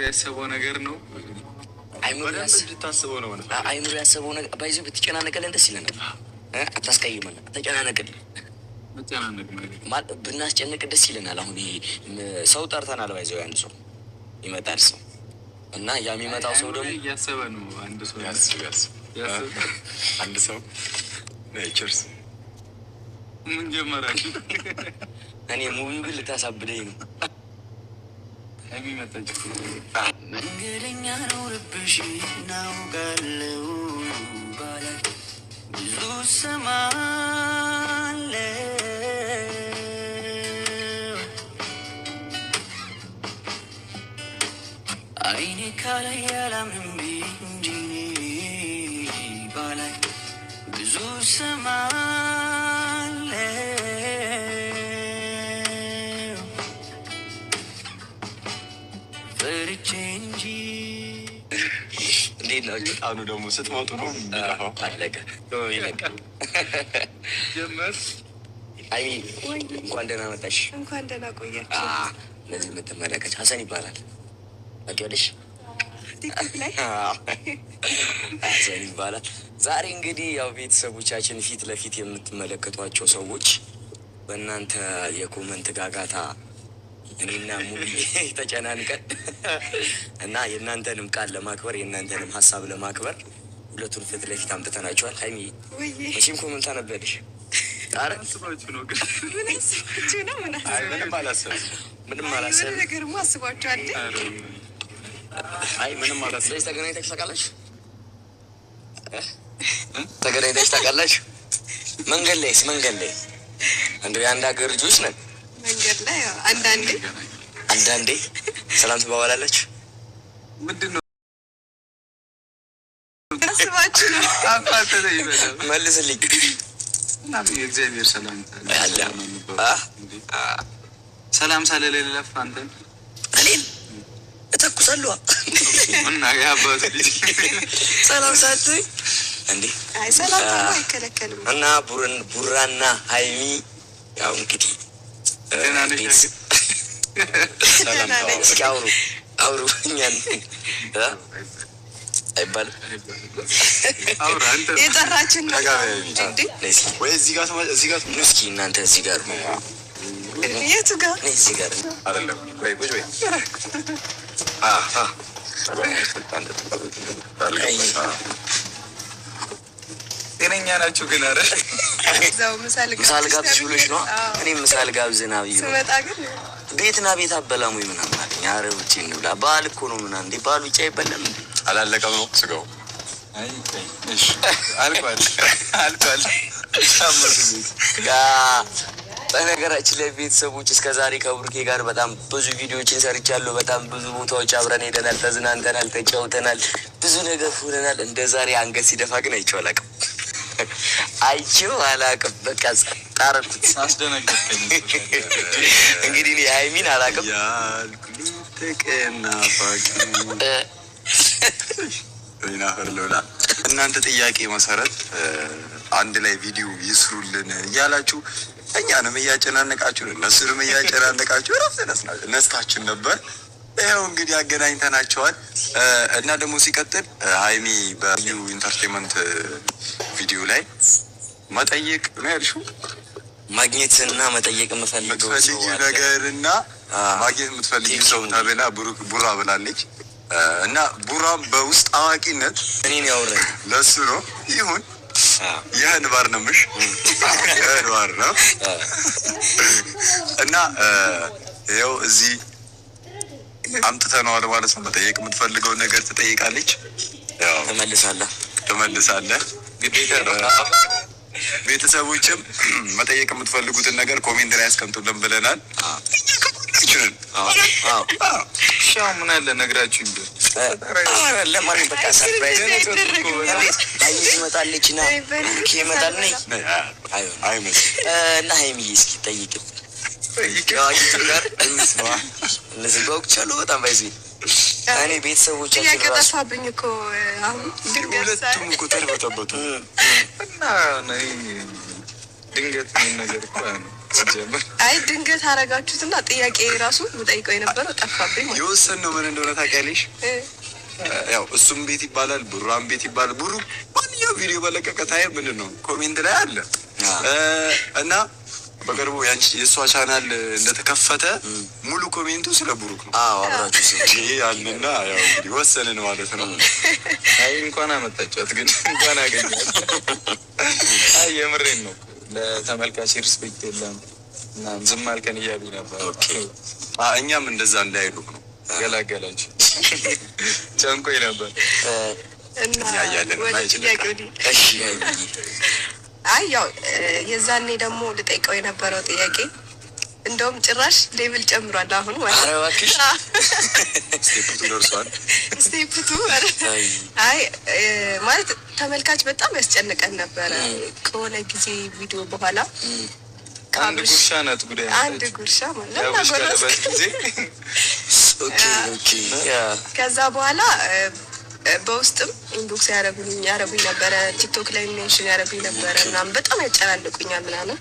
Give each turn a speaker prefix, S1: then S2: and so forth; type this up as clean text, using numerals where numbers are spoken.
S1: ያሰበው ነገር ነው። አይምሮ ያሰበው ነገር ባይዘው ብትጨናነቀልን ደስ ይለናል። አታስቀይመን፣ አትጨናነቅልን። ብናስጨንቅ ደስ ይለናል። አሁን ይሄ ሰው ጠርተናል። ባይዘው ያን ሰው ይመጣል ሰው እና ያ የሚመጣው ሰው ደግሞ እያሰበ ነው። አንድ ሰው ኔቸርስ ምን ጀመራችሁ? እኔ ሙቪው ግን ልታሳብደኝ ነው። መንገደኛ ነው ልብሽ ናውጋለው ባላይ ብዙ ሰማለ አይኔ ካላይ ያላምንም እንጂ ባላይ ብዙ ሰማለ ፈርቼ እንጂ። እንዴት ናችሁ? አሁኑ ደግሞ ስትመጡ ነው አለቀ ይለቃል ጀመር። አይ እንኳን ደህና መጣሽ። እንኳን ደህና ቆያችሁ። ለዚህ የምትመለከች ሀሰን ይባላል። አውቂዋለሽ? ቲክቶክ ላይ ሀሰን ይባላል። ዛሬ እንግዲህ ያው ቤተሰቦቻችን ፊት ለፊት የምትመለከቷቸው ሰዎች በእናንተ የኮመንት ጋጋታ እኔና ሙሉ ተጨናንቀን እና የእናንተንም ቃል ለማክበር የእናንተንም ሀሳብ ለማክበር ሁለቱን ፊት ለፊት አምጥተናቸዋል። ሀይሚ መቼም ኮመንት አነበልሽ? ኧረ አስባችሁ ነው ግን ምን አስባችሁ ነው? ምንም አላሰብም። ምንም አላሰብም። ነገርማ አስባችኋል። አይ ምንም አላሰብም። ተገናኝተሽ ታውቃላችሁ? ተገናኝተሽ ታውቃላችሁ? መንገድ ላይስ? መንገድ ላይ እንደው የአንድ ሀገር ልጆች ነን። መንገድ ላይ አንዳንዴ ሰላም ትባባላላችሁ። ምንድን ነው አስባችሁ ነው? መልስልኝ። የእግዚአብሔር ሰላም ሰላም ሳለሌለፍ አንተን እኔን እተኩሳለሁ እና የአባቱ ልጅ ሰላም ሳትይ እንዴ? አይ ሰላም አይከለከልም። እና ቡራና ሀይሚ ያው እንግዲህ እስኪ አውሩ እኛን አይባልም። የጠራችን ነው ወይ? እዚህ ጋር እስኪ እናንተ እዚህ ጋር ነው። የቱ ጋር? እዚህ ጋር አይደለም ወይ? ቁጭ በይ። ጤነኛ ናችሁ ግን? አረ እዛው ምሳል ጋብዝ ብሎሽ ነው። እኔም ምሳል ጋብዝ ና ብዬ ስመጣ ግን ቤትና ቤት አበላሙ ምናምን አለኝ። አረ ውጪ እንብላ፣ በዓል እኮ ነው ምናምን። እንዴ በዓል ውጪ አይበላም እንዴ? አላለቀም ነው ስጋው? አይ እሺ አልቋል። በነገራችን ላይ ቤተሰቦች እስከ ዛሬ ከብሩኬ ጋር በጣም ብዙ ቪዲዮዎችን ሰርቻለሁ። በጣም ብዙ ቦታዎች አብረን ሄደናል፣ ተዝናንተናል፣ ተጫውተናል፣ ብዙ ነገር ሆነናል። እንደ ዛሬ አንገት ሲደፋ ግን አይቼው አላውቅም። በቃ ጣረኩት፣ አስደነገጥከኝ። እንግዲህ እኔ ሀይሚን አላውቅም እናንተ ጥያቄ መሰረት አንድ ላይ ቪዲዮ ይስሩልን እያላችሁ እኛንም እያጨናነቃችሁ እነሱንም እያጨናነቃችሁ ረፍት ነስታችን ነበር። ይኸው እንግዲህ አገናኝተናቸዋል። እና ደግሞ ሲቀጥል ሀይሚ በኒው ኢንተርቴንመንት ቪዲዮ ላይ መጠየቅ ነው ያልሽው፣ ማግኘትና መጠየቅ የምፈልገው ነገር እና ማግኘት የምትፈልጊው ሰው ተብላ ቡራ ብላለች። እና ቡራም በውስጥ አዋቂነት እኔን ያወራኝ ለሱ ነው። ይሁን ይህን ባር ነምሽ ይህን ባር ነው እና ይኸው እዚህ አምጥተነዋል ማለት ነው። መጠየቅ የምትፈልገውን ነገር ትጠይቃለች፣ ትመልሳለህ። ግዴታ ነው። ቤተሰቦችም መጠየቅ የምትፈልጉትን ነገር ኮሜንት ላይ ያስቀምጡልን ብለናል። ሻው ምን አለ ነግራችሁ እንዴ? ለማን በቃ ሰርፕራይዝ ይመጣለች ና ይመጣል ነኝ አይመስ እና ሀይሚዬ እስኪ ጠይቅ ጋር እነዚህ በወቅቻሉ በጣም ባይዚ እኔ ቤተሰቦች ያቀጠፋብኝ እኮ አሁን ሁለቱም ቁጥር በተበቱ እና ድንገት ምን ነገር እኮ ነው
S2: አይ ድንገት አረጋችሁትና ጥያቄ ራሱ የምጠይቀው የነበረው ጠፋብኝ።
S1: የወሰንነው ምን እንደሆነ ታውቂያለሽ? ያው እሱም ቤት ይባላል፣ ብሩም ቤት ይባላል። ብሩ ማንኛውም ቪዲዮ በለቀቀ ታይም ምንድን ነው ኮሜንት ላይ አለ እና በቅርቡ የእሷ ቻናል እንደተከፈተ ሙሉ ኮሜንቱ ስለ ብሩክ ነው። አብራችሁ ያልና ያው እንግዲህ ወሰንን ማለት ነው።
S3: አይ እንኳን አመጣጫት ግን እንኳን አገኘት። አይ የምሬን ነው። ለተመልካች ሪስፔክት የለም እና ዝም አልከን እያሉ ነበር።
S1: ኦኬ እኛም እንደዛ እንዳይሉ ነው
S3: ገላገላችሁ። ጨንቆኝ ነበር
S2: እና እሺ አይ ያው የዛኔ ደግሞ ልጠይቀው የነበረው ጥያቄ እንደውም ጭራሽ ሌቭል ጨምሯል አሁን ማለት ነው።
S1: አረባክሽ ስቴፕቱ ደርሷል።
S2: ስቴፕቱ አይ ማለት ተመልካች በጣም ያስጨንቀን ነበረ ከሆነ ጊዜ ቪዲዮ በኋላ
S3: አንድ ጉርሻ ናት ጉዳይ
S2: አንድ ጉርሻ ማለት ነው ጎረስ ጊዜ
S1: ኦኬ
S2: ከዛ በኋላ በውስጥም ኢንቦክስ ያረጉኝ ነበረ ቲክቶክ ላይ ሜንሽን ያረጉኝ ነበረ ምናምን በጣም ያጨናንቁኛል ምናምን